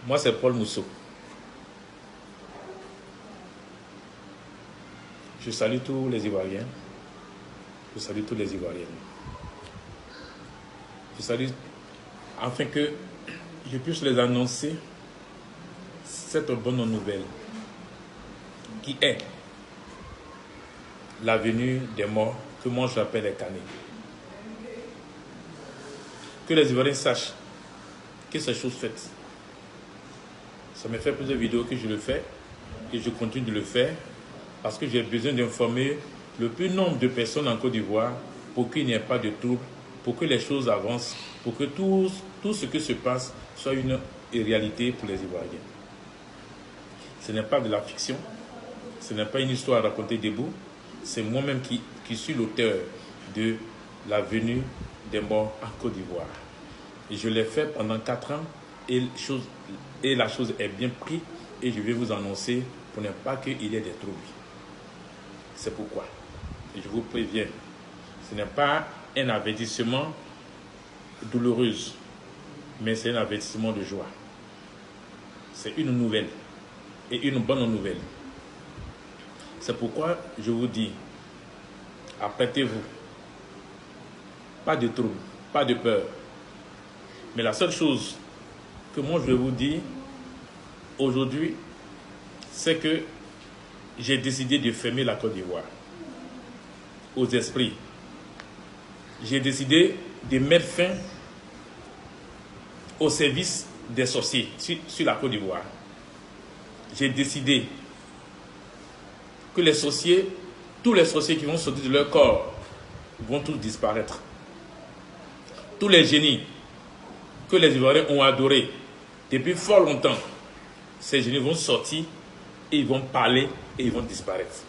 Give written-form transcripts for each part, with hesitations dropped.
Moi, c'est Paul Mousseau. Je salue tous les Ivoiriens. Je salue tous les Ivoiriennes. Je salue afin que je puisse les annoncer cette bonne nouvelle qui est la venue des morts que moi j'appelle les canets. Que les Ivoiriens sachent que c'est chose faite. Ça me fait plusieurs vidéos que je le fais et je continue de le faire parce que j'ai besoin d'informer le plus nombre de personnes en Côte d'Ivoire pour qu'il n'y ait pas de trouble, pour que les choses avancent, pour que tout ce qui se passe soit une réalité pour les Ivoiriens. Ce n'est pas de la fiction, ce n'est pas une histoire à raconter debout, c'est moi-même qui suis l'auteur de la venue des morts en Côte d'Ivoire. Et je l'ai fait pendant 4 ans et la chose est bien prise et je vais vous annoncer pour ne pas qu'il y ait des troubles. C'est pourquoi. Et je vous préviens, ce n'est pas un avertissement douloureux, mais c'est un avertissement de joie. C'est une nouvelle et une bonne nouvelle. C'est pourquoi je vous dis, apprêtez-vous. Pas de trouble, pas de peur. Mais la seule chose que moi je vais vous dire aujourd'hui, c'est que j'ai décidé de fermer la Côte d'Ivoire aux esprits. J'ai décidé de mettre fin au service des sorciers sur la Côte d'Ivoire. J'ai décidé que les sorciers, tous les sorciers qui vont sortir de leur corps, vont tous disparaître. Tous les génies que les Ivoiriens ont adorés depuis fort longtemps, ces génies vont sortir et ils vont parler et ils vont disparaître.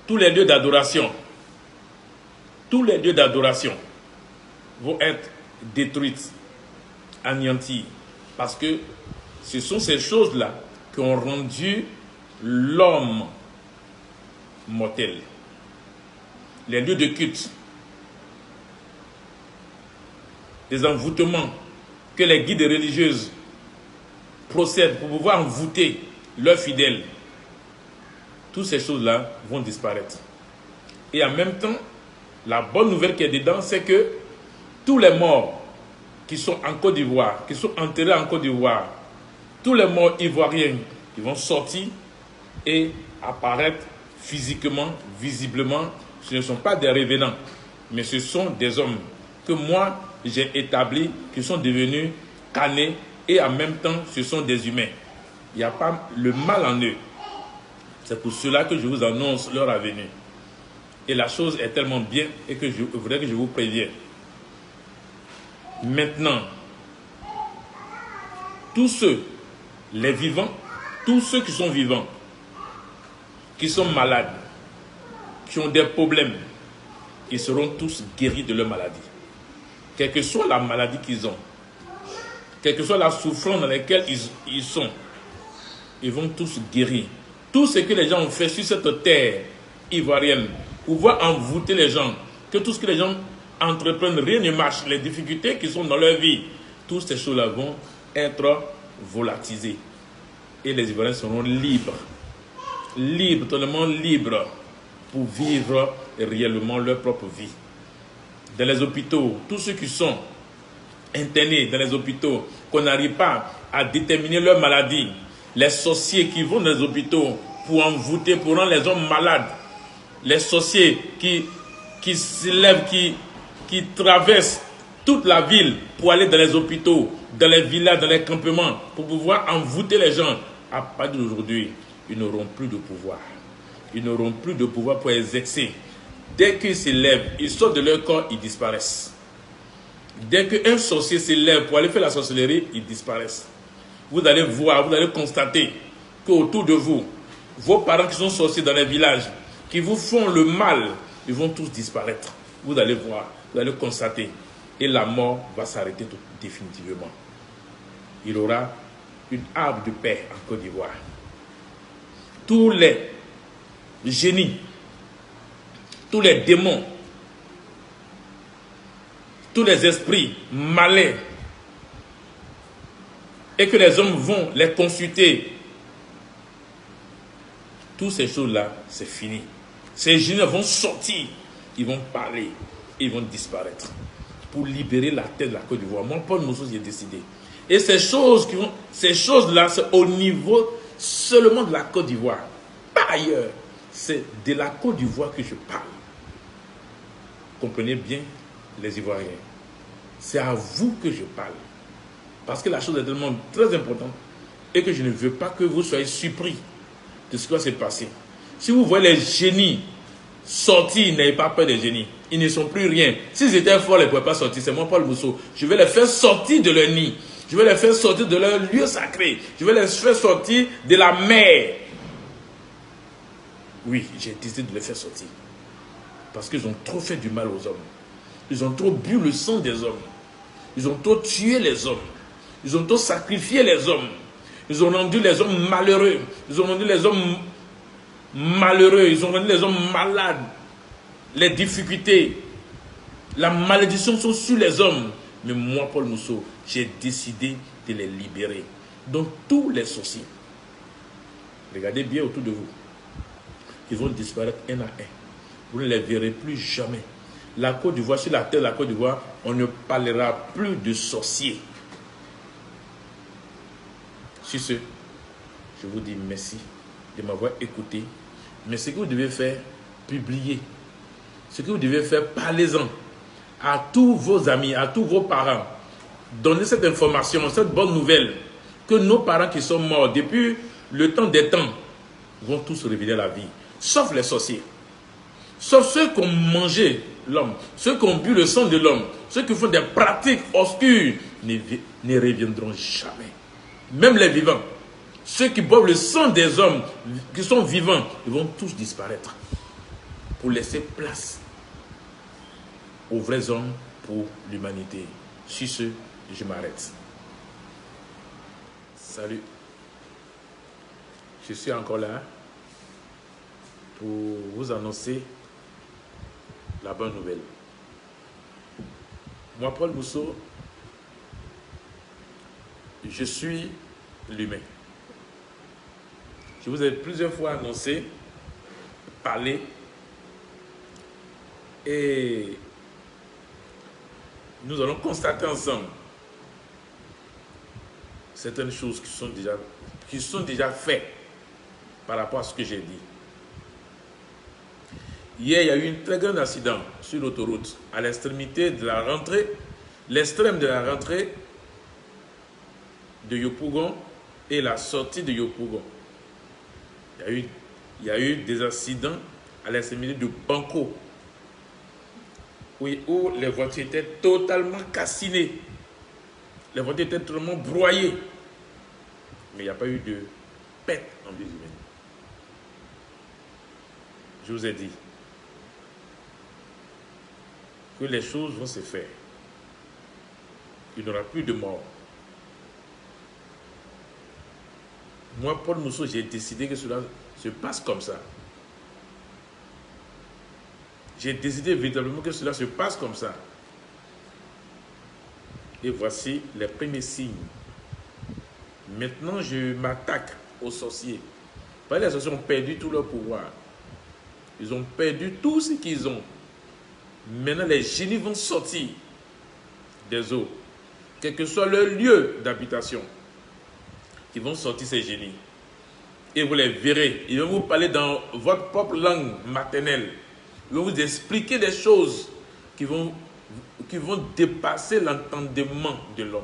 Tous les lieux d'adoration vont être détruits, anéantis, parce que ce sont ces choses-là qui ont rendu l'homme mortel. Les lieux de culte, des envoûtements que les guides religieuses procèdent pour pouvoir envoûter leurs fidèles, toutes ces choses-là vont disparaître. Et en même temps, la bonne nouvelle qui est dedans, c'est que tous les morts qui sont en Côte d'Ivoire, qui sont enterrés en Côte d'Ivoire, tous les morts ivoiriens, ils vont sortir et apparaître physiquement, visiblement. Ce ne sont pas des revenants, mais ce sont des hommes que moi, j'ai établis, qui sont devenus canés, et en même temps, ce sont des humains. Il n'y a pas le mal en eux. C'est pour cela que je vous annonce leur avenue. Et la chose est tellement bien et que je voudrais que je vous prévienne. Maintenant, tous ceux, les vivants, tous ceux qui sont vivants, qui sont malades, qui ont des problèmes, ils seront tous guéris de leur maladie. Quelle que soit la maladie qu'ils ont, quelle que soit la souffrance dans laquelle ils sont, ils vont tous guérir. Tout ce que les gens ont fait sur cette terre ivoirienne, pouvoir envoûter les gens, que tout ce que les gens entreprennent, rien ne marche, les difficultés qui sont dans leur vie, toutes ces choses-là vont être volatilisées. Et les Ivoiriens seront libres, totalement libres, pour vivre réellement leur propre vie. Dans les hôpitaux, tous ceux qui sont internés dans les hôpitaux, qu'on n'arrive pas à déterminer leur maladie, les sorciers qui vont dans les hôpitaux pour envoûter, pour rendre les hommes malades, les sorciers qui se lèvent, qui traversent toute la ville pour aller dans les hôpitaux, dans les villages, dans les campements, pour pouvoir envoûter les gens. À partir d'aujourd'hui, ils n'auront plus de pouvoir. Ils n'auront plus de pouvoir pour exercer. Dès qu'ils se lèvent, ils sortent de leur corps, ils disparaissent. Dès qu'un sorcier se lève pour aller faire la sorcellerie, ils disparaissent. Vous allez voir, vous allez constater qu'autour de vous, vos parents qui sont sorciers dans les villages, qui vous font le mal, ils vont tous disparaître. Vous allez voir, vous allez constater. Et la mort va s'arrêter définitivement. Il y aura une arbre de paix en Côte d'Ivoire. Tous les génies, tous les démons, tous les esprits malais et que les hommes vont les consulter, toutes ces choses-là, c'est fini. Ces génies vont sortir, ils vont parler, ils vont disparaître pour libérer la terre de la Côte d'Ivoire. Moi, Paul Mousseau, j'ai décidé. Et ces choses-là, c'est au niveau seulement de la Côte d'Ivoire. Par ailleurs, c'est de la Côte d'Ivoire que je parle. Comprenez bien, les Ivoiriens. C'est à vous que je parle. Parce que la chose est tellement très importante et que je ne veux pas que vous soyez surpris de ce qui va se passer. Si vous voyez les génies sortir, n'ayez pas peur des génies. Ils ne sont plus rien. S'ils étaient forts, ils ne pouvaient pas sortir. C'est moi, Paul Mousseau. Je vais les faire sortir de leur nid. Je vais les faire sortir de leur lieu sacré. Je vais les faire sortir de la mer. Oui, j'ai décidé de les faire sortir. Parce qu'ils ont trop fait du mal aux hommes. Ils ont trop bu le sang des hommes. Ils ont trop tué les hommes. Ils ont trop sacrifié les hommes. Ils ont rendu les hommes malheureux. Ils ont rendu les hommes malheureux. Ils ont rendu les hommes malades. Les difficultés, la malédiction sont sur les hommes. Mais moi, Paul Mousseau, j'ai décidé de les libérer. Donc tous les sorciers, regardez bien autour de vous, ils vont disparaître un à un. Vous ne les verrez plus jamais. La Côte d'Ivoire, sur la terre de la Côte d'Ivoire, on ne parlera plus de sorciers. Sur ce, je vous dis merci de m'avoir écouté. Mais ce que vous devez faire, publier. Ce que vous devez faire, parlez-en à tous vos amis, à tous vos parents. Donnez cette information, cette bonne nouvelle, que nos parents qui sont morts depuis le temps des temps vont tous révéler la vie. Sauf les sorciers. Sauf ceux qui ont mangé l'homme, ceux qui ont bu le sang de l'homme, ceux qui font des pratiques obscures ne reviendront jamais. Même les vivants, ceux qui boivent le sang des hommes, qui sont vivants, ils vont tous disparaître pour laisser place aux vrais hommes pour l'humanité. Sur ce, je m'arrête. Salut. Je suis encore là pour vous annoncer la bonne nouvelle. Moi, Paul Mousseau, je suis l'humain. Je vous ai plusieurs fois annoncé, parlé, et nous allons constater ensemble certaines choses qui sont déjà faites par rapport à ce que j'ai dit. Hier, il y a eu un très grand accident sur l'autoroute à l'extrémité de la rentrée, l'extrême de la rentrée de Yopougon et la sortie de Yopougon. Il y a eu des accidents à l'extrémité de Banco, oui, où les voitures étaient totalement calcinées. Les voitures étaient totalement broyées. Mais il n'y a pas eu de perte en vie humaine. Je vous ai dit que les choses vont se faire. Il n'y aura plus de morts. Moi, Paul Mousseau, j'ai décidé que cela se passe comme ça. J'ai décidé véritablement que cela se passe comme ça. Et voici les premiers signes. Maintenant, je m'attaque aux sorciers. Parce que les sorciers ont perdu tout leur pouvoir. Ils ont perdu tout ce qu'ils ont. Maintenant, les génies vont sortir des eaux. Quel que soit leur lieu d'habitation, ils vont sortir ces génies. Et vous les verrez. Ils vont vous parler dans votre propre langue maternelle. Ils vont vous expliquer des choses qui vont dépasser l'entendement de l'homme.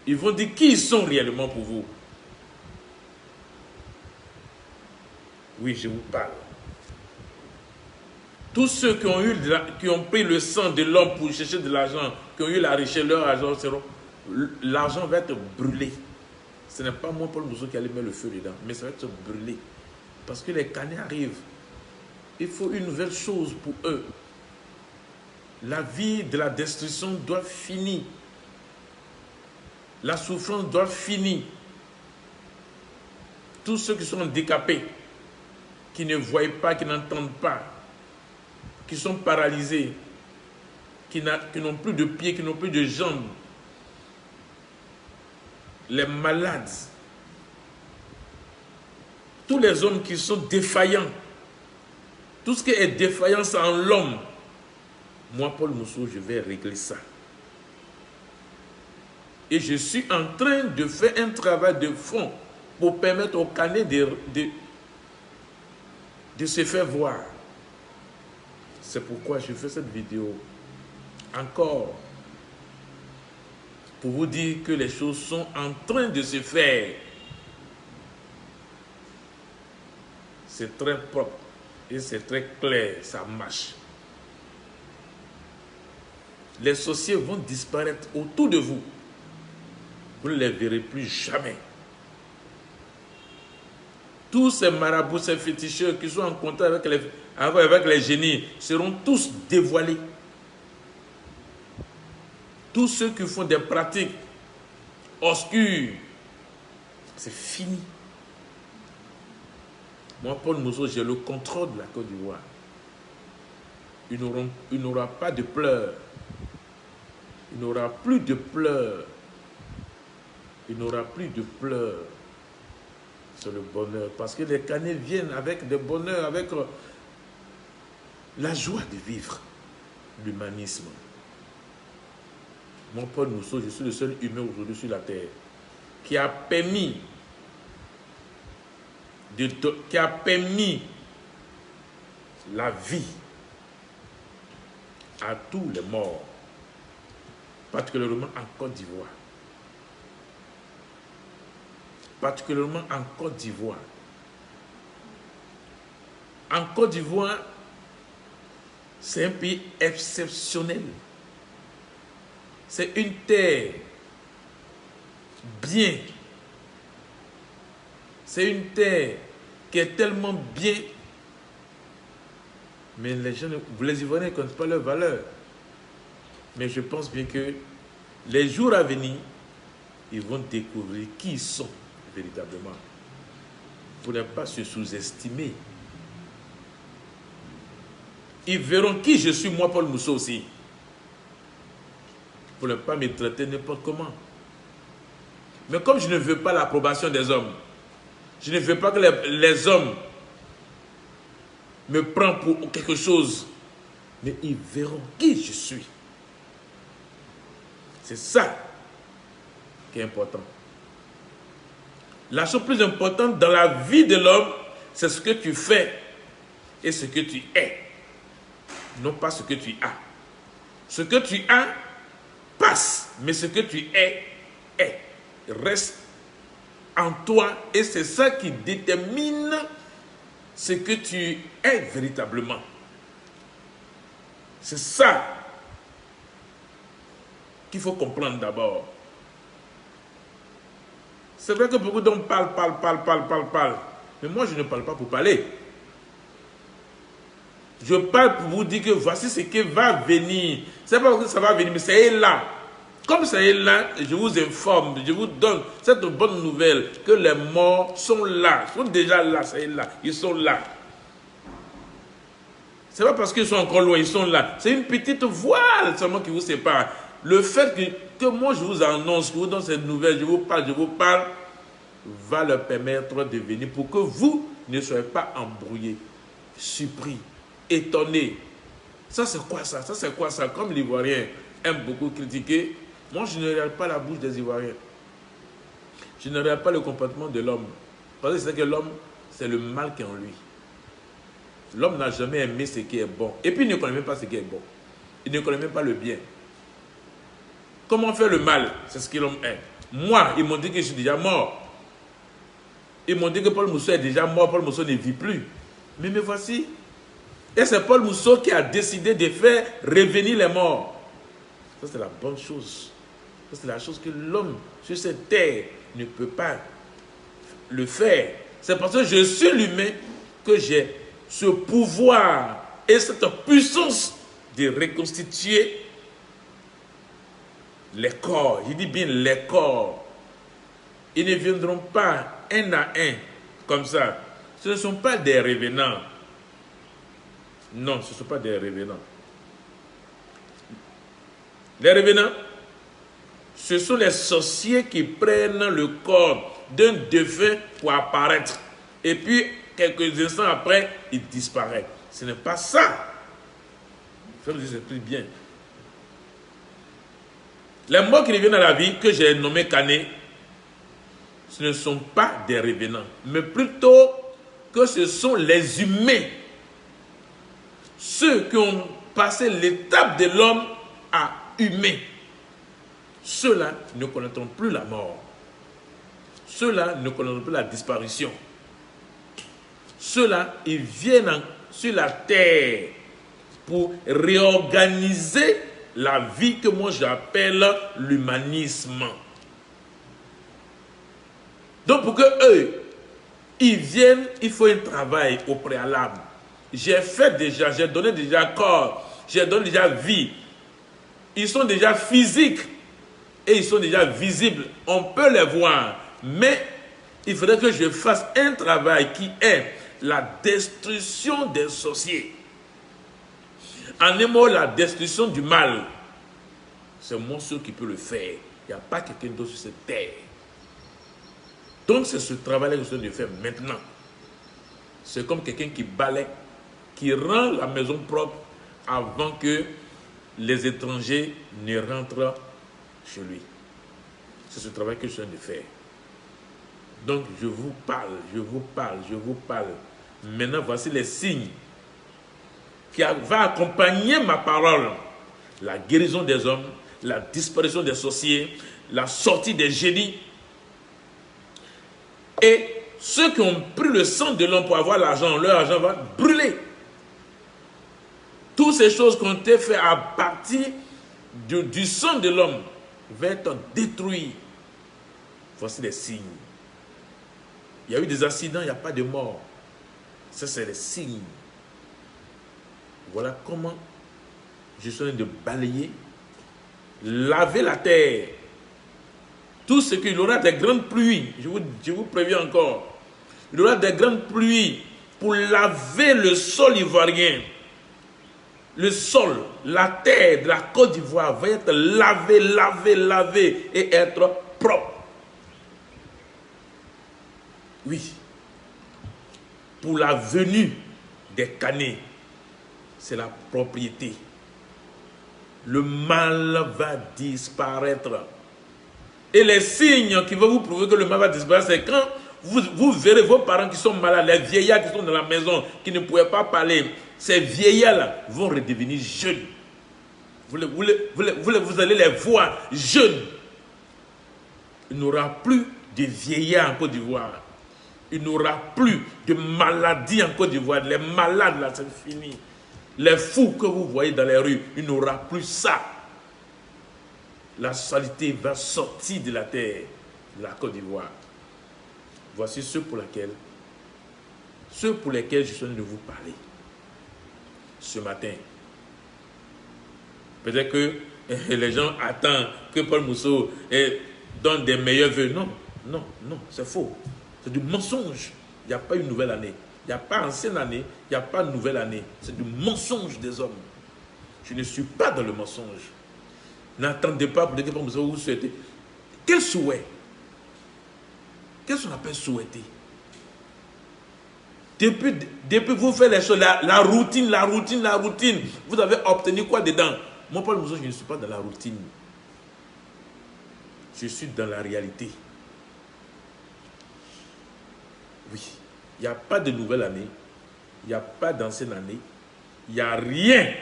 Ils vont dire qui ils sont réellement pour vous. Oui, je vous parle. Tous ceux qui ont pris le sang de l'homme pour chercher de l'argent, qui ont eu la richesse, leur argent, l'argent va être brûlé. Ce n'est pas moi, Paul Mousseau, qui allait mettre le feu dedans, mais ça va être brûlé. Parce que les canets arrivent. Il faut une nouvelle chose pour eux. La vie de la destruction doit finir. La souffrance doit finir. Tous ceux qui sont handicapés, qui ne voient pas, qui n'entendent pas, qui sont paralysés, qui n'ont plus de pieds, qui n'ont plus de jambes, les malades, tous les hommes qui sont défaillants, tout ce qui est défaillance en l'homme, moi, Paul Mousseau, je vais régler ça. Et je suis en train de faire un travail de fond pour permettre au Canet de se faire voir. C'est pourquoi je fais cette vidéo. Encore, pour vous dire que les choses sont en train de se faire. C'est très propre et c'est très clair, ça marche. Les sorciers vont disparaître autour de vous. Vous ne les verrez plus jamais. Tous ces marabouts, ces féticheurs qui sont en contact avec les génies seront tous dévoilés. Tous ceux qui font des pratiques obscures, c'est fini. Moi, Paul Mousseau, j'ai le contrôle de la Côte d'Ivoire. Il n'aura pas de pleurs. Il n'aura plus de pleurs. Il n'aura plus de pleurs. C'est le bonheur. Parce que les Canets viennent avec des bonheurs, avec la joie de vivre, l'humanisme. Moi, Paul Mousseau, je suis le seul humain aujourd'hui sur la terre qui a permis la vie à tous les morts, particulièrement en Côte d'Ivoire. Particulièrement en Côte d'Ivoire. En Côte d'Ivoire, c'est un pays exceptionnel. C'est une terre bien. C'est une terre qui est tellement bien. Mais les Ivoiriens ne connaissent pas leur valeur. Mais je pense bien que les jours à venir, ils vont découvrir qui ils sont véritablement. Pour ne pas se sous-estimer. Ils verront qui je suis, moi, Paul Mousseau aussi. Pour ne pas me traiter n'importe comment. Mais comme je ne veux pas l'approbation des hommes, je ne veux pas que les hommes me prennent pour quelque chose, mais ils verront qui je suis. C'est ça qui est important. La chose plus importante dans la vie de l'homme, c'est ce que tu fais et ce que tu es. Non pas ce que tu as. Ce que tu as passe, mais ce que tu es, reste en toi et c'est ça qui détermine ce que tu es véritablement. C'est ça qu'il faut comprendre d'abord. C'est vrai que beaucoup d'hommes parlent. Mais moi, je ne parle pas pour parler. Je parle pour vous dire que voici ce qui va venir. C'est pas que ça va venir, mais ça est là. Comme ça est là, je vous informe, je vous donne cette bonne nouvelle que les morts sont là. Ils sont déjà là, ça est là. Ils sont là. Ce n'est pas parce qu'ils sont encore loin, ils sont là. C'est une petite voile seulement qui vous sépare. Le fait que moi je vous annonce, que je vous donne cette nouvelle, je vous parle, va leur permettre de venir pour que vous ne soyez pas embrouillés, surpris, étonnés. Ça c'est quoi ça? Ça c'est quoi ça? Comme l'Ivoirien aime beaucoup critiquer, moi je ne regarde pas la bouche des Ivoiriens. Je ne regarde pas le comportement de l'homme. Parce que c'est que l'homme, c'est le mal qui est en lui. L'homme n'a jamais aimé ce qui est bon. Et puis il ne connaît même pas ce qui est bon. Il ne connaît même pas le bien. Comment faire le mal? C'est ce que l'homme est. Moi, ils m'ont dit que je suis déjà mort. Ils m'ont dit que Paul Mousseau est déjà mort. Paul Mousseau ne vit plus. Mais me voici. Et c'est Paul Mousseau qui a décidé de faire revenir les morts. Ça, c'est la bonne chose. Ça, c'est la chose que l'homme sur cette terre ne peut pas le faire. C'est parce que je suis l'humain que j'ai ce pouvoir et cette puissance de reconstituer les corps. Je dis bien les corps. Ils ne viendront pas un à un comme ça. Ce ne sont pas des revenants. Non, ce ne sont pas des revenants. Les revenants, Ce sont les sorciers qui prennent le corps d'un défunt pour apparaître. Et puis, quelques instants après, il disparaît. Ce n'est pas ça. Ça vous explique bien. Les morts qui reviennent à la vie, que j'ai nommé Cané, ce ne sont pas des revenants, mais plutôt que ce sont les humains. Ceux qui ont passé l'étape de l'homme à humain. Ceux-là ne connaîtront plus la mort. Ceux-là ne connaîtront plus la disparition. Ceux-là, ils viennent sur la terre pour réorganiser la vie que moi j'appelle l'humanisme. Donc pour que eux, ils viennent, il faut un travail au préalable. J'ai fait déjà, j'ai donné déjà corps, j'ai donné déjà vie. Ils sont déjà physiques et ils sont déjà visibles. On peut les voir, mais il faudrait que je fasse un travail qui est la destruction des sorciers. En un mot, la destruction du mal. C'est moi seul qui peut le faire. Il n'y a pas quelqu'un d'autre sur cette terre. Donc c'est ce travail-là que je suis en train de faire maintenant. C'est comme quelqu'un qui balaie, qui rend la maison propre avant que les étrangers ne rentrent chez lui. C'est ce travail que je suis en train de faire. Donc je vous parle, je vous parle, je vous parle. Maintenant, voici les signes qui va accompagner ma parole. La guérison des hommes, la disparition des sorciers, la sortie des génies. Et ceux qui ont pris le sang de l'homme pour avoir l'argent, leur argent va brûler. Toutes ces choses qui ont été faites à partir du sang de l'homme vont être détruites. Voici les signes. Il y a eu des accidents, il n'y a pas de mort. Ça, c'est les signes. Voilà comment je suis en train de balayer, laver la terre. Tout ce qu'il y aura des grandes pluies, je vous préviens encore, il y aura des grandes pluies pour laver le sol ivoirien. Le sol, la terre de la Côte d'Ivoire va être lavé et être propre. Oui. Pour la venue des Canés, c'est la propriété. Le mal va disparaître. Et les signes qui vont vous prouver que le mal va disparaître, c'est quand vous verrez vos parents qui sont malades, les vieillards qui sont dans la maison, qui ne pouvaient pas parler. Ces vieillards-là vont redevenir jeunes. Vous allez les voir jeunes. Il n'y aura plus de vieillards en Côte d'Ivoire. Il n'y aura plus de maladies en Côte d'Ivoire. Les malades, là, c'est fini. Les fous que vous voyez dans les rues, il n'y aura plus ça. La saleté va sortir de la terre, de la Côte d'Ivoire. Voici ceux pour lesquels je suis en train de vous parler ce matin. Peut-être que les gens attendent que Paul Mousseau donne des meilleurs vœux. Non, non, non, c'est faux. C'est du mensonge. Il n'y a pas une nouvelle année. Il n'y a pas ancienne année, il n'y a pas nouvelle année. C'est du mensonge des hommes. Je ne suis pas dans le mensonge. N'attendez pas pour dire que vous souhaitez. Quel souhait? Qu'est-ce qu'on appelle souhaiter? Depuis vous faites les choses, la routine, vous avez obtenu quoi dedans? Moi, Paul Mousseau, je ne suis pas dans la routine. Je suis dans la réalité. Oui, il n'y a pas de nouvelle année, il n'y a pas d'ancienne année, il n'y a rien.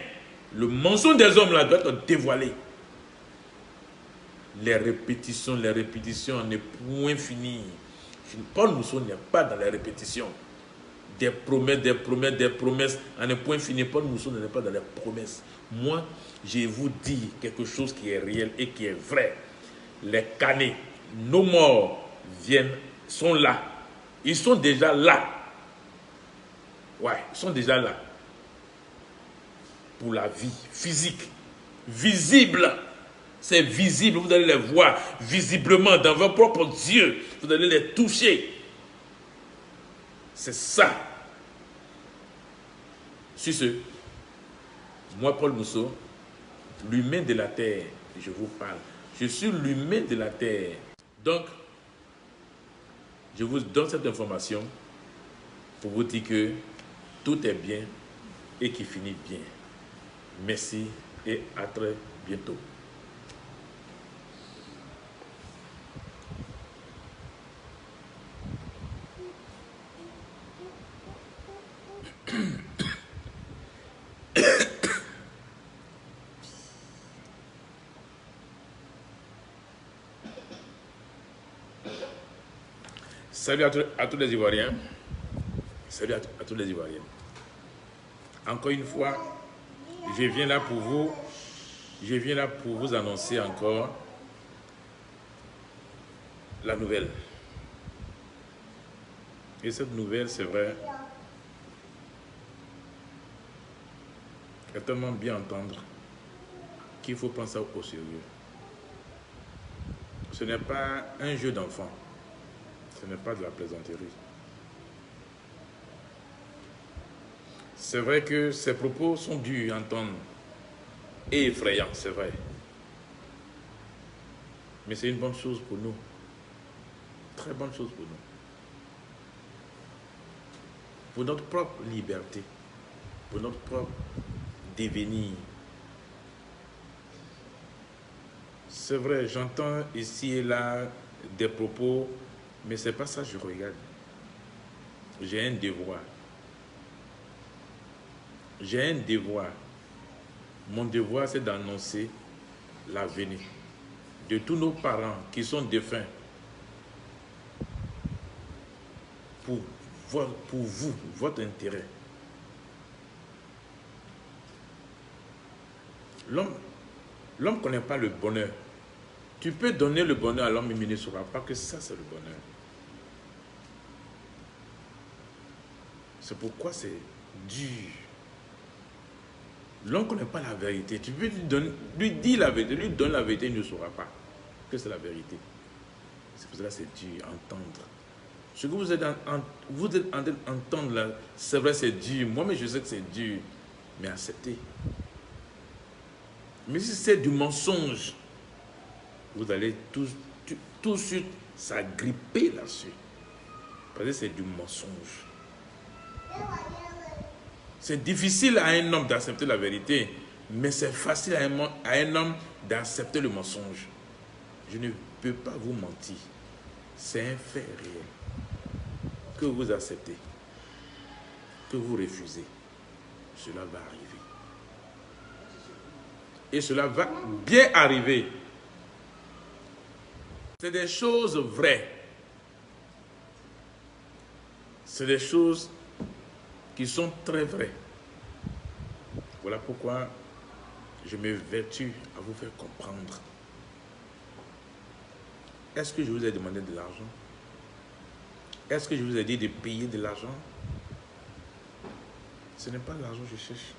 Le mensonge des hommes là doit être dévoilé. Les répétitions n'est point fini. Paul Mousseau n'est pas dans les répétitions. Des promesses, en un point fini. Paul Mousseau n'est pas dans les promesses. Moi, je vous dis quelque chose qui est réel et qui est vrai. Les Canés, nos morts sont là. Ils sont déjà là. Ouais, ils sont déjà là. Pour la vie physique, visible. C'est visible, vous allez les voir visiblement dans vos propres yeux. Vous allez les toucher. C'est ça. Sur ce, moi, Paul Mousseau, l'humain de la terre, je vous parle. Je suis l'humain de la terre. Donc, je vous donne cette information pour vous dire que tout est bien et qui finit bien. Merci et à très bientôt. Salut à tous les Ivoiriens. Salut à tous les Ivoiriens. Encore une fois, je viens là pour vous annoncer encore la nouvelle. Et cette nouvelle, c'est vrai, est tellement bien entendre qu'il faut penser au sérieux. Ce n'est pas un jeu d'enfant. Ce n'est pas de la plaisanterie. C'est vrai que ces propos sont durs à entendre et effrayants, c'est vrai. Mais c'est une bonne chose pour nous. Très bonne chose pour nous. Pour notre propre liberté, pour notre propre devenir. C'est vrai, j'entends ici et là des propos, mais ce n'est pas ça que je regarde. J'ai un devoir. J'ai un devoir. Mon devoir, c'est d'annoncer la venue de tous nos parents qui sont défunts pour vous, votre intérêt. L'homme ne connaît pas le bonheur. Tu peux donner le bonheur à l'homme, mais il ne saura pas que ça, c'est le bonheur. C'est pourquoi c'est dur. L'homme ne connaît pas la vérité. Tu peux lui dire la vérité, lui donner la vérité, il ne saura pas que c'est la vérité. C'est pour cela que c'est dur à entendre. Ce que vous êtes en train d'entendre là, c'est vrai, c'est dur. Moi-même, je sais que c'est dur, mais acceptez. Mais si c'est du mensonge, vous allez tout de suite s'agripper là-dessus. Parce que c'est du mensonge. C'est difficile à un homme d'accepter la vérité, mais c'est facile à un homme d'accepter le mensonge. Je ne peux pas vous mentir. C'est un fait réel. Que vous acceptez, que vous refusez, cela va arriver. Et cela va bien arriver. C'est des choses vraies. C'est des choses qui sont très vraies. Voilà pourquoi je m'évertue à vous faire comprendre. Est-ce que je vous ai demandé de l'argent? Est-ce que je vous ai dit de payer de l'argent? Ce n'est pas l'argent que je cherche.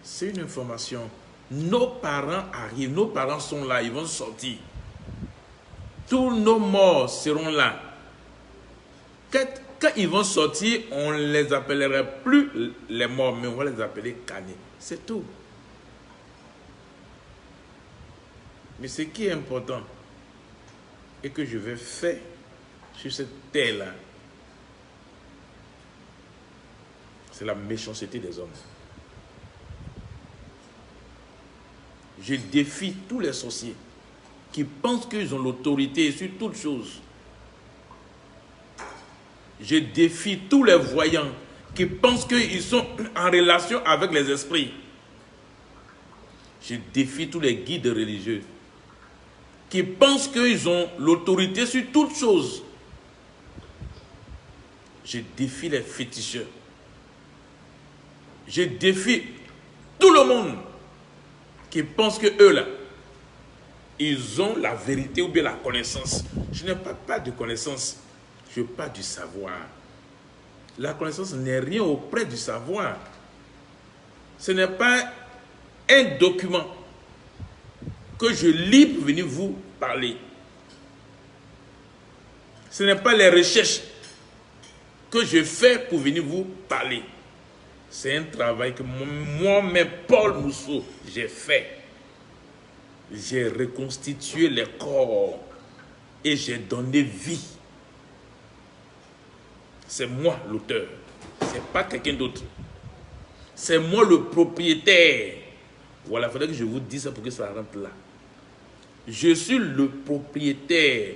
C'est une information. Nos parents arrivent, nos parents sont là, ils vont sortir. Tous nos morts seront là. Quand ils vont sortir, on ne les appellerait plus les morts, mais on va les appeler canés. C'est tout. Mais ce qui est important et que je vais faire sur cette terre-là, c'est la méchanceté des hommes. Je défie tous les sorciers qui pensent qu'ils ont l'autorité sur toutes choses. Je défie tous les voyants qui pensent qu'ils sont en relation avec les esprits. Je défie tous les guides religieux qui pensent qu'ils ont l'autorité sur toutes choses. Je défie les féticheurs. Je défie tout le monde qui pense que eux là, ils ont la vérité ou bien la connaissance. Je n'ai pas de connaissance, je parle du savoir. La connaissance n'est rien auprès du savoir. Ce n'est pas un document que je lis pour venir vous parler. Ce n'est pas les recherches que je fais pour venir vous parler. C'est un travail que moi-même, Paul Mousseau, j'ai fait. j'ai reconstitué les corps et j'ai donné vie. C'est moi l'auteur, c'est pas quelqu'un d'autre. C'est moi le propriétaire. Voilà, il faudrait que je vous dise ça pour que ça rentre là. Je suis le propriétaire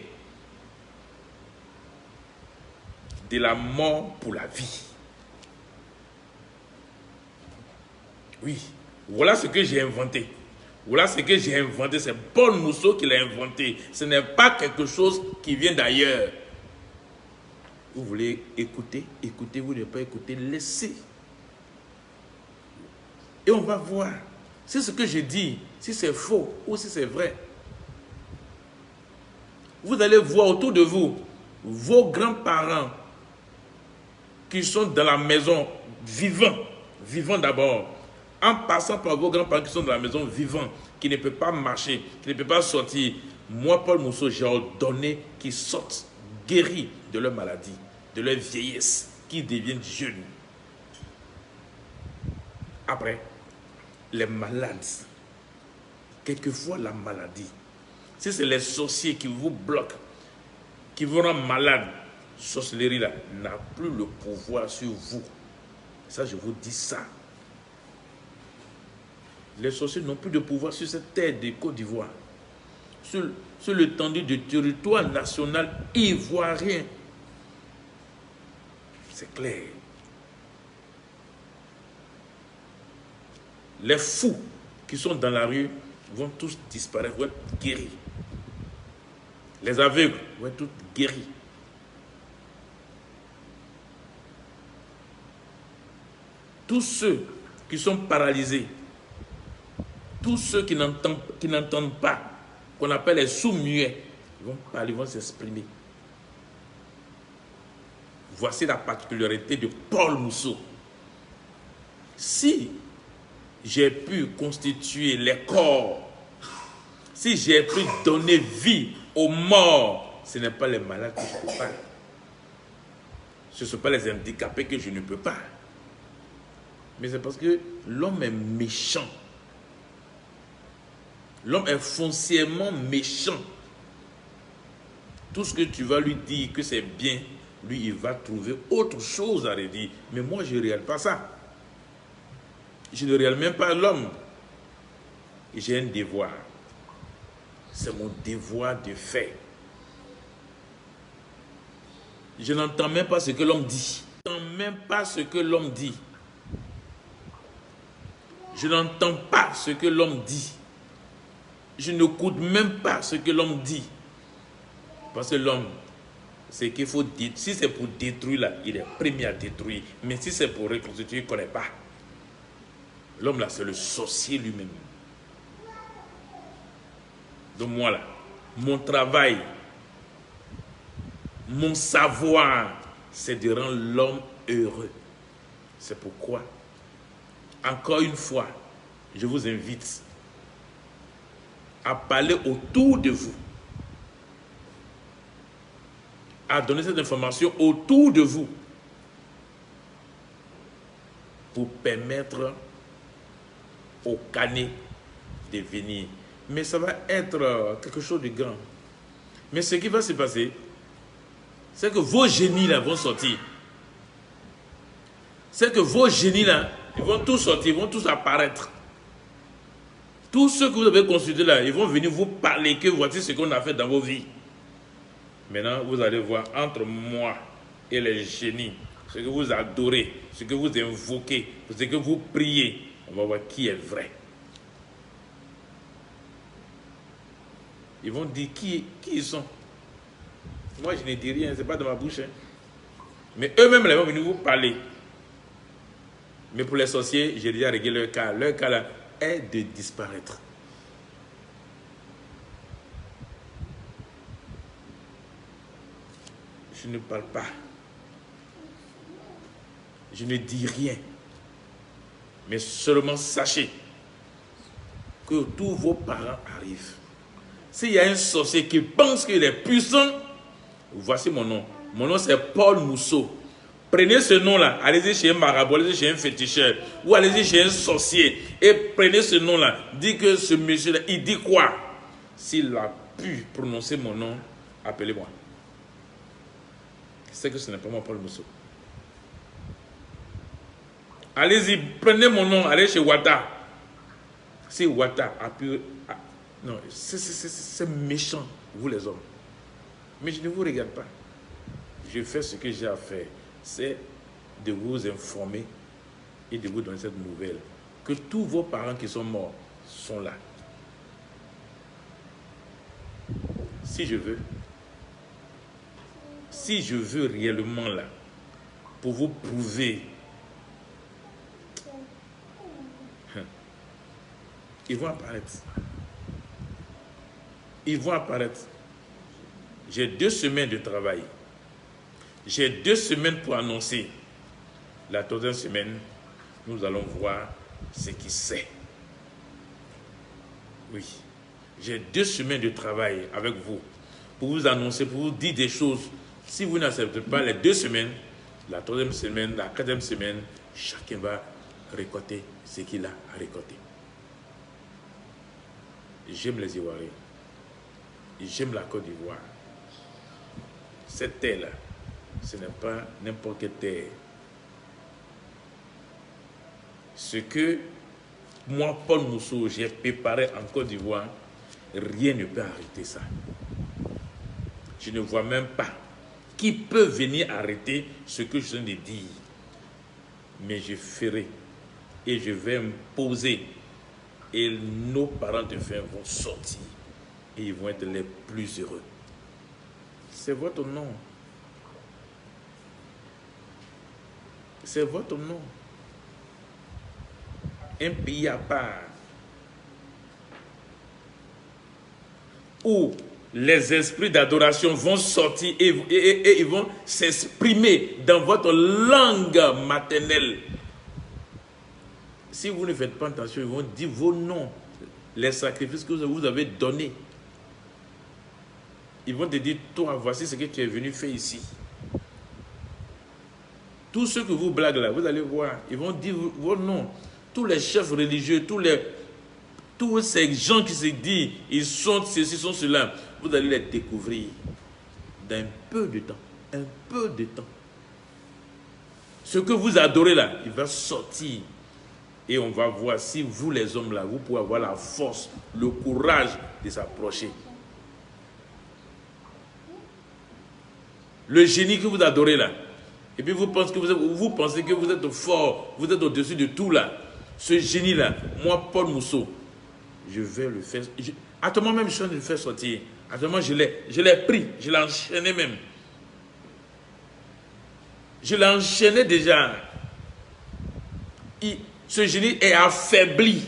de la mort pour la vie. Oui, voilà ce que j'ai inventé. Voilà ce que j'ai inventé. C'est Paul Mousseau qui l'a inventé. Ce n'est pas quelque chose qui vient d'ailleurs. Vous voulez écouter, écoutez, vous ne voulez pas écouter, laissez. Et on va voir si ce que je dis, si c'est faux ou si c'est vrai. Vous allez voir autour de vous, vos grands-parents qui sont dans la maison vivants d'abord, en passant par vos grands-parents qui sont dans la maison vivants, qui ne peuvent pas marcher, qui ne peuvent pas sortir. Moi, Paul Mousseau, j'ai ordonné qu'ils sortent guéris de leur maladie, de leur vieillesse, qu'ils deviennent jeunes. Après, les malades, quelquefois la maladie, si c'est les sorciers qui vous bloquent, qui vous rendent malade, sorcellerie là n'a plus le pouvoir sur vous. Ça, je vous dis ça. Les sorciers n'ont plus de pouvoir sur cette terre de Côte d'Ivoire, sur l'étendue du territoire national ivoirien. C'est clair. Les fous qui sont dans la rue vont tous disparaître, vont être guéris. Les aveugles vont être tous guéris. Tous ceux qui sont paralysés, tous ceux qui n'entendent pas, qu'on appelle les sourds-muets, ils vont parler, ils vont s'exprimer. Voici la particularité de Paul Mousseau. Si j'ai pu constituer les corps, si j'ai pu donner vie aux morts, ce n'est pas les malades que je ne peux pas. Ce ne sont pas les handicapés que je ne peux pas. Mais c'est parce que l'homme est méchant. L'homme est foncièrement méchant. Tout ce que tu vas lui dire que c'est bien, lui, il va trouver autre chose à redire. Mais moi, je ne réalise pas ça. Je ne réalise même pas l'homme. J'ai un devoir. C'est mon devoir de faire. Je n'entends même pas ce que l'homme dit. Je n'entends même pas ce que l'homme dit. Je n'entends pas ce que l'homme dit. Je n'écoute même pas ce que l'homme dit. Parce que l'homme, c'est qu'il faut détruire. Si c'est pour détruire, là, il est premier à détruire. Mais si c'est pour reconstituer, il ne connaît pas. L'homme, là, c'est le sorcier lui-même. Donc moi, là, mon travail, mon savoir, c'est de rendre l'homme heureux. C'est pourquoi, encore une fois, je vous invite à parler autour de vous, à donner cette information autour de vous pour permettre au canet de venir. Mais ça va être quelque chose de grand. Mais ce qui va se passer, c'est que vos génies là vont sortir. C'est que vos génies là, ils vont tous sortir, ils vont tous apparaître. Tous ceux que vous avez consultés là, ils vont venir vous parler que voici ce qu'on a fait dans vos vies. Maintenant, vous allez voir entre moi et les génies, ce que vous adorez, ce que vous invoquez, ce que vous priez. On va voir qui est vrai. Ils vont dire qui ils sont. Moi, je ne dis rien, ce n'est pas dans ma bouche. Hein. Mais eux-mêmes, ils vont venir vous parler. Mais pour les sorciers, j'ai déjà réglé leur cas. Leur cas là est de disparaître. Je ne parle pas. Je ne dis rien. Mais seulement sachez que tous vos parents arrivent. S'il y a un sorcier qui pense qu'il est puissant, voici mon nom. Mon nom c'est Paul Mousseau. Prenez ce nom-là, allez-y chez un marabout, allez-y chez un féticheur, ou allez-y chez un sorcier, et prenez ce nom-là. Dites que ce monsieur-là, il dit quoi? S'il a pu prononcer mon nom, appelez-moi. C'est que ce n'est pas moi, Paul Mousso. Allez-y, prenez mon nom, allez chez Wata. Si Wata a pu... non, c'est méchant, vous les hommes. Mais je ne vous regarde pas. Je fais ce que j'ai à faire. C'est de vous informer et de vous donner cette nouvelle. Que tous vos parents qui sont morts sont là. Si je veux réellement là, pour vous prouver, ils vont apparaître. Ils vont apparaître. J'ai 2 semaines de travail. J'ai 2 semaines pour annoncer. La 3e semaine, nous allons voir ce qui c'est. Oui. J'ai 2 semaines de travail avec vous pour vous annoncer, pour vous dire des choses. Si vous n'acceptez pas les 2 semaines, la 3e semaine, la 4e semaine, chacun va récolter ce qu'il a à récolter. J'aime les Ivoiriens. J'aime la Côte d'Ivoire. Cette terre-là, ce n'est pas n'importe quelle terre. Ce que moi, Paul Mousso, j'ai préparé en Côte d'Ivoire, rien ne peut arrêter ça. Je ne vois même pas qui peut venir arrêter ce que je viens de dire. Mais je ferai et je vais me poser. Et nos parents de fer vont sortir et ils vont être les plus heureux. C'est votre nom. C'est votre nom. Un pays à part où les esprits d'adoration vont sortir et ils vont s'exprimer dans votre langue maternelle. Si vous ne faites pas attention, ils vont dire vos noms, les sacrifices que vous avez donnés. Ils vont te dire, toi, voici ce que tu es venu faire ici. Tous ceux que vous blaguez là, vous allez voir, ils vont dire vos noms. Tous les chefs religieux, tous ces gens qui se disent, ils sont ceci, sont cela, vous allez les découvrir d'un peu de temps. Un peu de temps. Ce que vous adorez là, il va sortir. Et on va voir si vous les hommes là, vous pouvez avoir la force, le courage de s'approcher. Le génie que vous adorez là, et puis vous pensez que vous êtes fort, vous êtes au-dessus de tout là. Ce génie là, moi Paul Mousso, je vais le faire. À tout moment même, je suis en train de le faire sortir. À tout moment, je l'ai pris, je l'ai enchaîné même. Je l'ai enchaîné déjà. Ce génie est affaibli.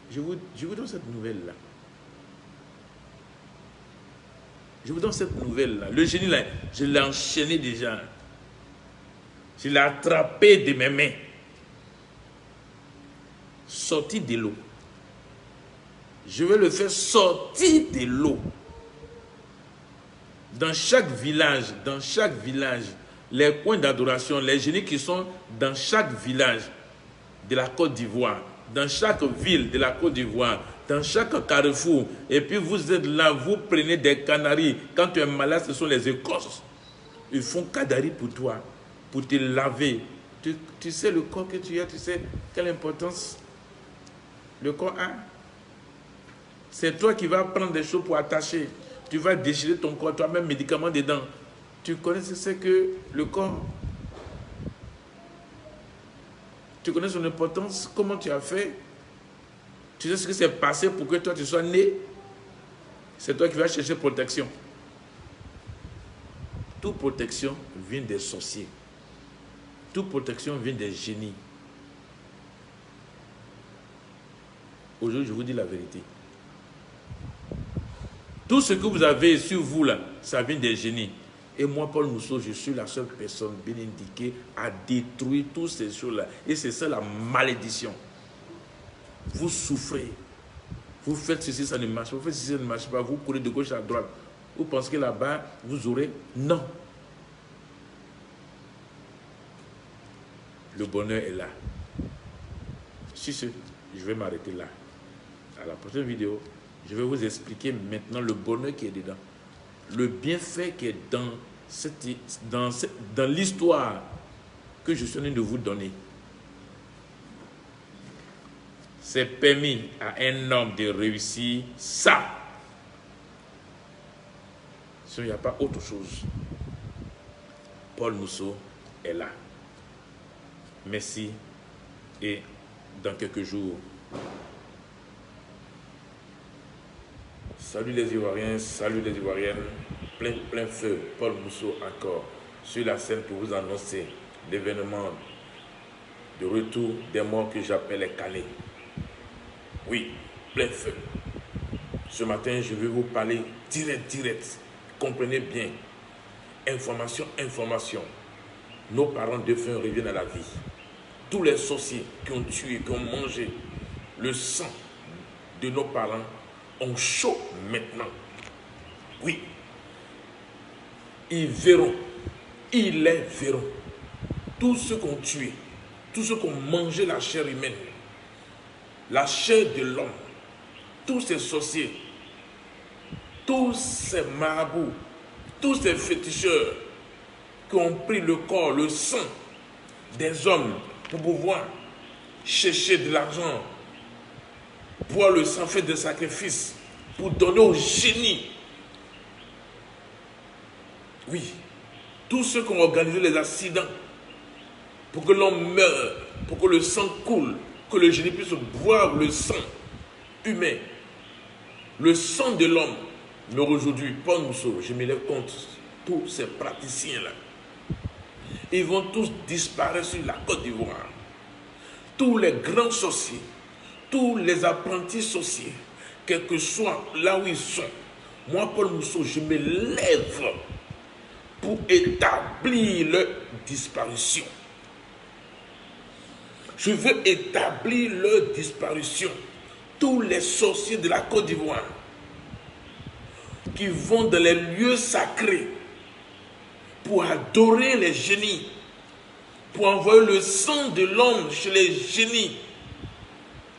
Je vous donne cette nouvelle-là. Je vous donne cette nouvelle-là. Le génie-là, je l'ai enchaîné déjà. Je l'ai attrapé de mes mains. Sorti de l'eau. Je vais le faire sortir de l'eau. Dans chaque village, les coins d'adoration, les génies qui sont dans chaque village de la Côte d'Ivoire, dans chaque ville de la Côte d'Ivoire, dans chaque carrefour, et puis vous êtes là, vous prenez des canaris. Quand tu es malade, ce sont les Écosses. Ils font canari pour toi, pour te laver. Tu sais le corps que tu as, tu sais quelle importance le corps a. C'est toi qui vas prendre des choses pour attacher. Tu vas déchirer ton corps, toi-même médicaments dedans. Tu connais ce que c'est que le corps. Tu connais son importance, comment tu as fait. Tu sais ce qui s'est passé pour que toi tu sois né. C'est toi qui vas chercher protection. Toute protection vient des sorciers. Toute protection vient des génies. Aujourd'hui, je vous dis la vérité. Tout ce que vous avez sur vous là, ça vient des génies. Et moi, Paul Mousso, je suis la seule personne bien indiquée à détruire toutes ces choses-là. Et c'est ça la malédiction. Vous souffrez. Vous faites ceci, ça ne marche pas. Vous faites ceci, ça ne marche pas. Vous courez de gauche à droite. Vous pensez que là-bas, vous aurez... Non. le bonheur est là. Si ce, je vais m'arrêter là. À la prochaine vidéo, je vais vous expliquer maintenant le bonheur qui est dedans. Le bienfait qui est dans l'histoire que je suis en train de vous donner. C'est permis à un homme de réussir ça. Il n'y a pas autre chose. Paul Mousseau est là. Merci et dans quelques jours. Salut les Ivoiriens, salut les Ivoiriennes. Plein feu, Paul Mousseau encore sur la scène pour vous annoncer l'événement de retour des morts que j'appelle les Calais. Oui, plein feu. Ce matin, je vais vous parler direct. Comprenez bien. Information. Nos parents défunts reviennent à la vie. Tous les sorciers qui ont tué, qui ont mangé le sang de nos parents ont chaud maintenant. Oui. Ils les verront. Tous ceux qui ont tué, tous ceux qui ont mangé la chair humaine, la chair de l'homme, tous ces sorciers, tous ces marabouts, tous ces féticheurs qui ont pris le corps, le sang des hommes pour pouvoir chercher de l'argent, boire le sang, fait des sacrifices pour donner au génie. Oui, tous ceux qui ont organisé les accidents pour que l'homme meure, pour que le sang coule, que le génie puisse boire le sang humain, le sang de l'homme. Mais aujourd'hui, Paul Mousseau, je me lève contre tous ces praticiens-là. Ils vont tous disparaître sur la Côte d'Ivoire. Tous les grands sorciers, tous les apprentis sorciers, quel que soit là où ils sont, moi, Paul Mousseau, je me lève pour établir leur disparition. Je veux établir leur disparition. Tous les sorciers de la Côte d'Ivoire qui vont dans les lieux sacrés pour adorer les génies, pour envoyer le sang de l'homme chez les génies.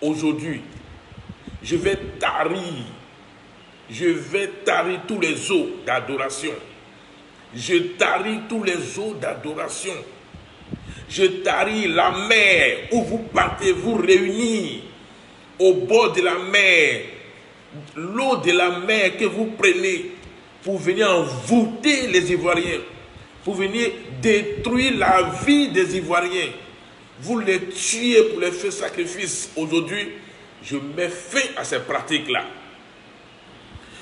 Aujourd'hui, je vais tarir tous les eaux d'adoration. Je taris tous les eaux d'adoration. Je taris la mer où vous partez vous réunir au bord de la mer. L'eau de la mer que vous prenez pour venir envoûter les Ivoiriens, pour venir détruire la vie des Ivoiriens. Vous les tuez pour les faire sacrifice. Aujourd'hui, je mets fin à ces pratiques-là.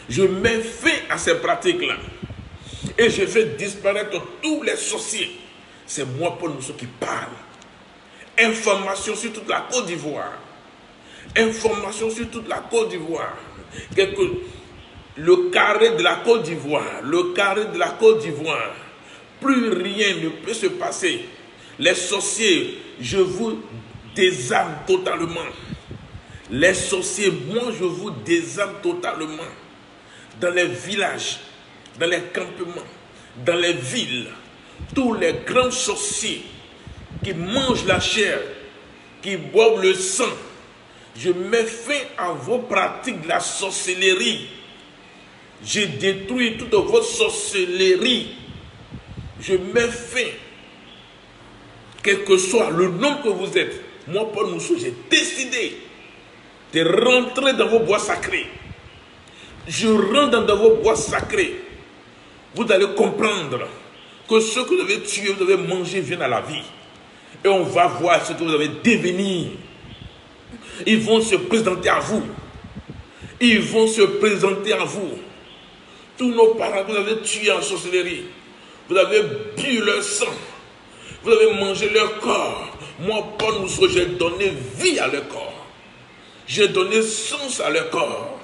Je mets fin à ces pratiques-là. Et je fais disparaître tous les sorciers. C'est moi, Paul Mousseau, qui parle. Information sur toute la Côte d'Ivoire. Information sur toute la Côte d'Ivoire. Le carré de la Côte d'Ivoire, plus rien ne peut se passer. Les sorciers, je vous désarme totalement. Les sorciers, moi je vous désarme totalement. Dans les villages, dans les campements, dans les villes, tous les grands sorciers qui mangent la chair, qui boivent le sang, je mets fin à vos pratiques de la sorcellerie. Je détruis toute votre sorcellerie. Je mets fin, quel que soit le nom que vous êtes. Moi, Paul Mousseau, j'ai décidé de rentrer dans vos bois sacrés. Je rentre dans vos bois sacrés. Vous allez comprendre que ceux que vous avez tués, vous avez mangé, viennent à la vie. Et on va voir ce que vous allez devenir. Ils vont se présenter à vous. Ils vont se présenter à vous. Tous nos parents, vous avez tués en sorcellerie. Vous avez bu leur sang. Vous avez mangé leur corps. Moi, Paul Mousseau, j'ai donné vie à leur corps. J'ai donné sens à leur corps.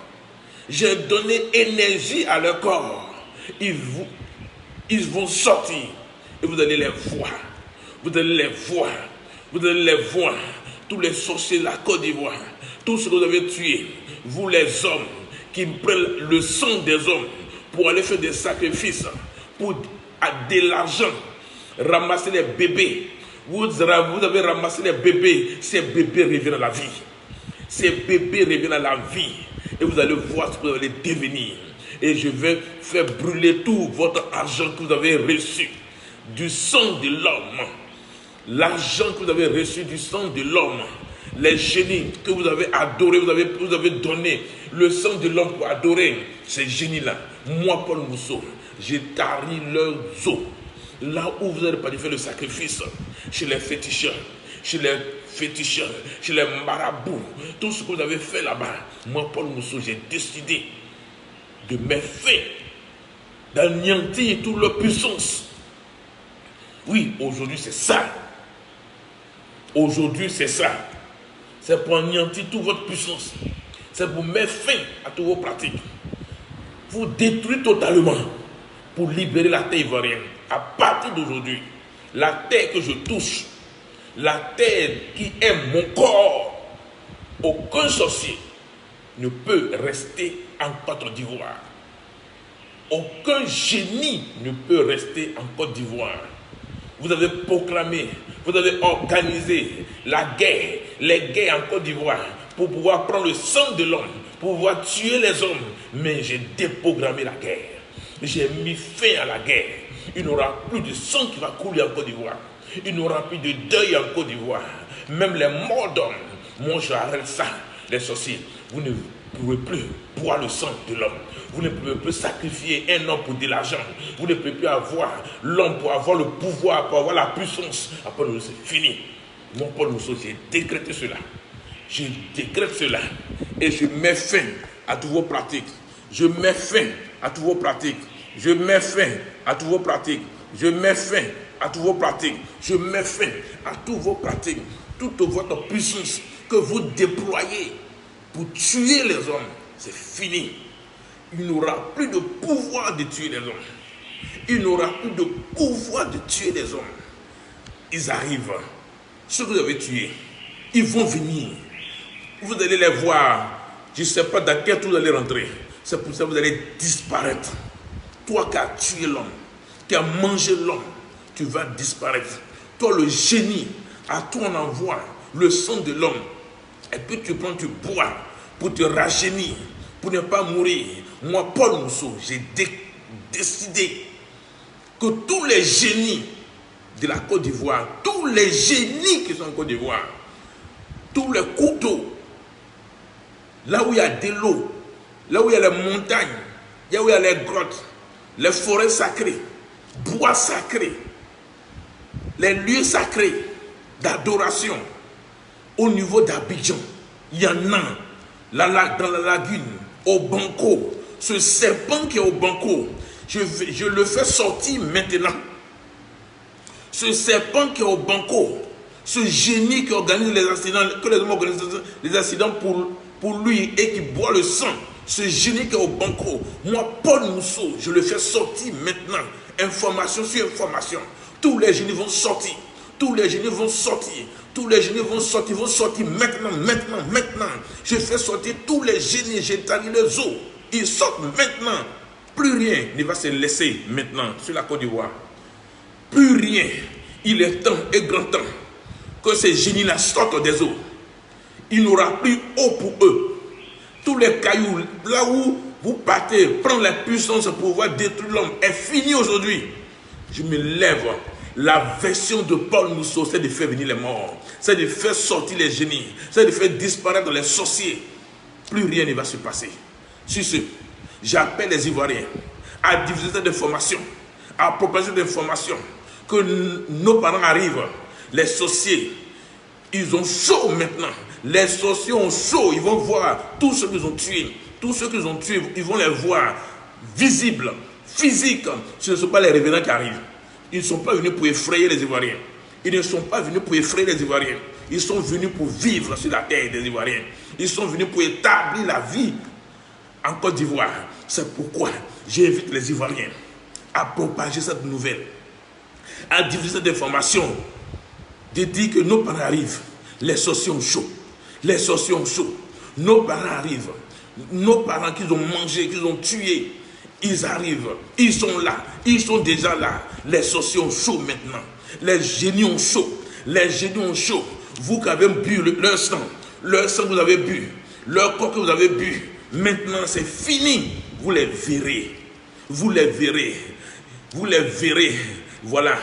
J'ai donné énergie à leur corps. Ils vont sortir. Et vous allez les voir. Vous allez les voir. Vous allez les voir. Tous les sorciers de la Côte d'Ivoire. Tous ceux que vous avez tués. Vous les hommes qui prennent le sang des hommes pour aller faire des sacrifices. Pour de l'argent. Ramasser les bébés. Vous avez ramassé les bébés. Ces bébés reviennent à la vie. Ces bébés reviennent à la vie. Et vous allez voir ce que vous allez devenir. Et je vais faire brûler tout votre argent que vous avez reçu du sang de l'homme. L'argent que vous avez reçu du sang de l'homme. Les génies que vous avez adorés, vous avez donné le sang de l'homme pour adorer ces génies-là. Moi, Paul Mousseau, j'ai tari leurs os. Là où vous n'avez pas fait le sacrifice, chez les féticheurs, chez les marabouts, tout ce que vous avez fait là-bas, moi, Paul Mousseau, j'ai décidé de mettre fin, d'anéantir toute leur puissance. Oui, aujourd'hui, c'est ça. Aujourd'hui, c'est ça. C'est pour anéantir toute votre puissance. C'est pour mettre fin à toutes vos pratiques. Vous détruire totalement pour libérer la terre ivoirienne. À partir d'aujourd'hui, la terre que je touche, la terre qui aime mon corps, aucun sorcier ne peut rester en Côte d'Ivoire. Aucun génie ne peut rester en Côte d'Ivoire. Vous avez proclamé, vous avez organisé la guerre, les guerres en Côte d'Ivoire pour pouvoir prendre le sang de l'homme, pour pouvoir tuer les hommes. Mais j'ai déprogrammé la guerre. J'ai mis fin à la guerre. Il n'y aura plus de sang qui va couler en Côte d'Ivoire. Il n'y aura plus de deuil en Côte d'Ivoire. Même les morts d'hommes. Moi, j'arrête ça, les sorciers. Vous ne pouvez plus boire le sang de l'homme. Vous ne pouvez plus sacrifier un homme pour de l'argent. Vous ne pouvez plus avoir l'homme pour avoir le pouvoir, pour avoir la puissance. Après, c'est fini. Mon Paul Mousseau, j'ai décrété cela. Je décrète cela. Et je mets fin à toutes vos pratiques. Je mets fin à toutes vos pratiques. Je mets fin à toutes vos pratiques. Je mets fin à toutes vos pratiques. Je mets fin à toutes vos pratiques. Toute votre puissance que vous déployez pour tuer les hommes, c'est fini. Il n'aura plus de pouvoir de tuer les hommes. Il n'aura plus de pouvoir de tuer les hommes. Ils arrivent. Ceux que vous avez tués, ils vont venir. Vous allez les voir. Je ne sais pas dans quel trou vous allez rentrer. C'est pour ça que vous allez disparaître. Toi qui as tué l'homme, qui as mangé l'homme, tu vas disparaître. Toi, le génie, à toi on envoie le sang de l'homme. Et puis tu prends, tu bois pour te rajeunir, pour ne pas mourir. Moi, Paul Mousseau, j'ai décidé que tous les génies de la Côte d'Ivoire, tous les génies qui sont en Côte d'Ivoire, tous les couteaux, là où il y a de l'eau, là où il y a les montagnes, là où il y a les grottes, les forêts sacrées, bois sacrés, les lieux sacrés d'adoration au niveau d'Abidjan, il y en a dans la lagune, au Banco. Ce serpent qui est au Banco, je le fais sortir maintenant. Ce serpent qui est au Banco, ce génie qui organise les accidents, que les hommes organisent les accidents pour lui et qui boit le sang, ce génie qui est au Banco, moi, Paul Mousseau, je le fais sortir maintenant. Information sur information. Tous les génies vont sortir. Tous les génies vont sortir. Tous les génies vont sortir maintenant. Je fais sortir tous les génies, j'ai tali les os. Ils sortent maintenant. Plus rien ne va se laisser maintenant sur la Côte d'Ivoire. Plus rien. Il est temps et grand temps que ces génies-là sortent des eaux. Il n'aura plus eau pour eux. Tous les cailloux, là où vous partez, prendre la puissance pour pouvoir détruire l'homme, est fini aujourd'hui. Je me lève. La version de Paul Mousseau, c'est de faire venir les morts. C'est de faire sortir les génies. C'est de faire disparaître les sorciers. Plus rien ne va se passer. Sur ce, j'appelle les Ivoiriens à diffuser cette information, à propager cette information, que nos parents arrivent. Les sorciers, ils ont chaud maintenant. Les sorciers ont chaud. Ils vont voir tous ceux qu'ils ont tués. Tous ceux qu'ils ont tués, ils vont les voir visibles, physiques. Ce ne sont pas les révérends qui arrivent. Ils ne sont pas venus pour effrayer les Ivoiriens. Ils ne sont pas venus pour effrayer les Ivoiriens. Ils sont venus pour vivre sur la terre des Ivoiriens. Ils sont venus pour établir la vie en Côte d'Ivoire. C'est pourquoi j'invite les Ivoiriens à propager cette nouvelle, à diffuser cette information, de dire que nos parents arrivent. Les sorciers ont chaud. Les sorciers ont chaud. Nos parents arrivent. Nos parents qu'ils ont mangé, qu'ils ont tués, ils arrivent. Ils sont là. Ils sont déjà là. Les sorciers ont chaud maintenant. Les génies ont chaud. Les génies ont chaud. Vous qui avez bu leur sang que vous avez bu, leur corps que vous avez bu, maintenant c'est fini. Vous les verrez. Vous les verrez. Vous les verrez. Voilà.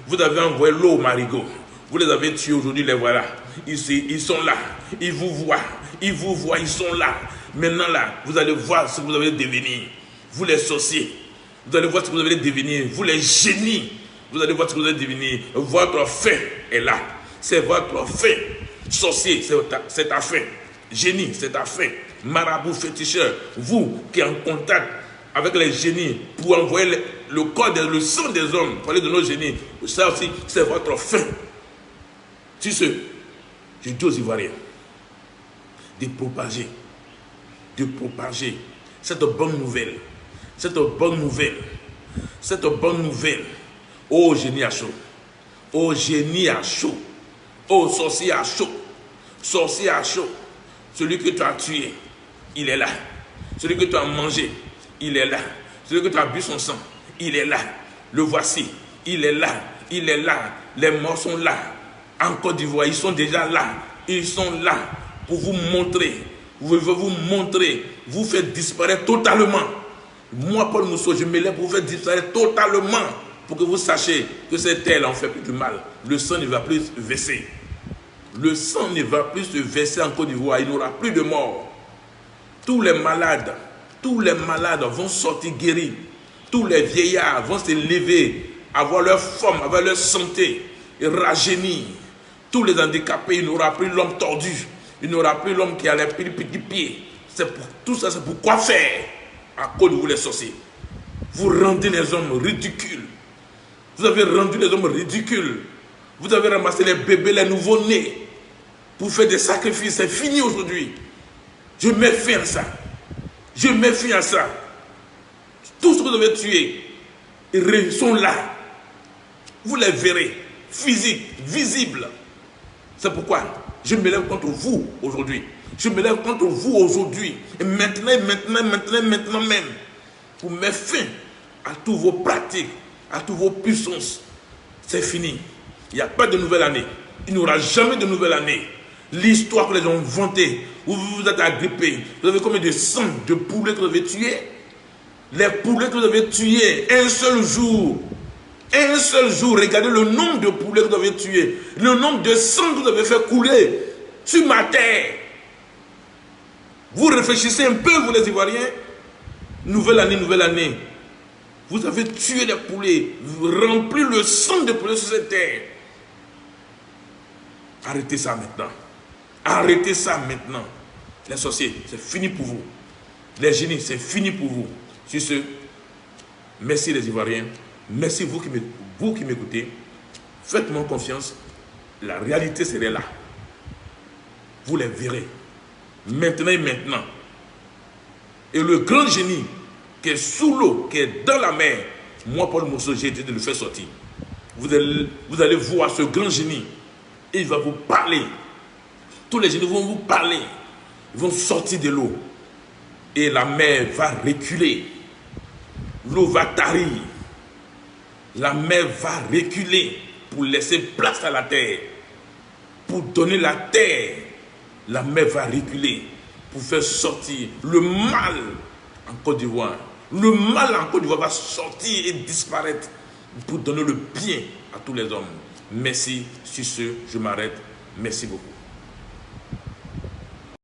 Vous avez envoyé l'eau au marigot. Vous les avez tués aujourd'hui, les voilà. Ils sont là. Ils vous voient. Ils vous voient. Ils sont là. Maintenant là, vous allez voir ce que vous allez devenir. Vous les sorciers. Vous allez voir ce que vous allez devenir. Vous les génies. Vous allez voir ce que vous allez devenir. Votre fin est là. C'est votre fin. Sorcier, c'est ta fin. Génie, c'est ta fin. Marabout, féticheur, vous qui êtes en contact avec les génies pour envoyer le corps, le sang des hommes, parler de nos génies, ça aussi, c'est votre fin. Si je dis aux Ivoiriens de propager cette bonne nouvelle, ô génie à chaud, ô génie à chaud, ô sorcier à chaud, celui que tu as tué, il est là. Celui que tu as mangé, il est là. Celui que tu as bu son sang, il est là. Le voici, il est là. Les morts sont là. En Côte d'Ivoire, ils sont déjà là. Ils sont là pour vous montrer. Vous faire disparaître totalement. Moi, Paul Mousseau, je me lève pour vous faire disparaître totalement. Pour que vous sachiez que cette terre en fait plus du mal. Le sang ne va plus verser. Le sang ne va plus se verser en Côte d'Ivoire. Il n'y aura plus de morts. Tous les malades vont sortir guéris. Tous les vieillards vont se lever, avoir leur forme, avoir leur santé, et rajeunir. Tous les handicapés, il n'y aura plus l'homme tordu. Il n'y aura plus l'homme qui a les petits pieds. Tout ça, c'est pour quoi faire à cause de vous les sorciers. Vous rendez les hommes ridicules. Vous avez rendu les hommes ridicules. Vous avez ramassé les bébés, les nouveaux-nés pour faire des sacrifices. C'est fini aujourd'hui. Je mets fin à ça. Tout ce que vous avez tué, ils sont là. Vous les verrez, physiques, visibles. C'est pourquoi je me lève contre vous aujourd'hui. Et maintenant même. Pour mettre fin à tous vos pratiques, à toutes vos puissances. C'est fini. Il n'y a pas de nouvelle année. Il n'y aura jamais de nouvelle année. L'histoire que les gens ont vantée, où vous vous êtes agrippés. Vous avez combien de sang de poulets que vous avez tués? Les poulets que vous avez tués, un seul jour, regardez le nombre de poulets que vous avez tués, le nombre de sang que vous avez fait couler sur ma terre. Vous réfléchissez un peu, vous les Ivoiriens. Nouvelle année. Vous avez tué les poulets, vous rempli le sang de poulets sur cette terre. Arrêtez ça maintenant. Les sorciers, c'est fini pour vous. Les génies, c'est fini pour vous. Sur ce, merci les Ivoiriens. Merci vous qui m'écoutez. Faites-moi confiance. La réalité serait là. Vous les verrez. Maintenant. Et le grand génie qui est sous l'eau, qui est dans la mer, moi, Paul Mousseau, j'ai été de le faire sortir. Vous allez voir ce grand génie. Et il va vous parler. Tous les génies vont vous parler. Ils vont sortir de l'eau. Et la mer va reculer. L'eau va tarir. La mer va reculer pour laisser place à la terre. Pour donner la terre. La mer va reculer pour faire sortir le mal en Côte d'Ivoire. Le mal en Côte d'Ivoire va sortir et disparaître pour donner le bien à tous les hommes. Merci. Sur ce, je m'arrête. Merci beaucoup.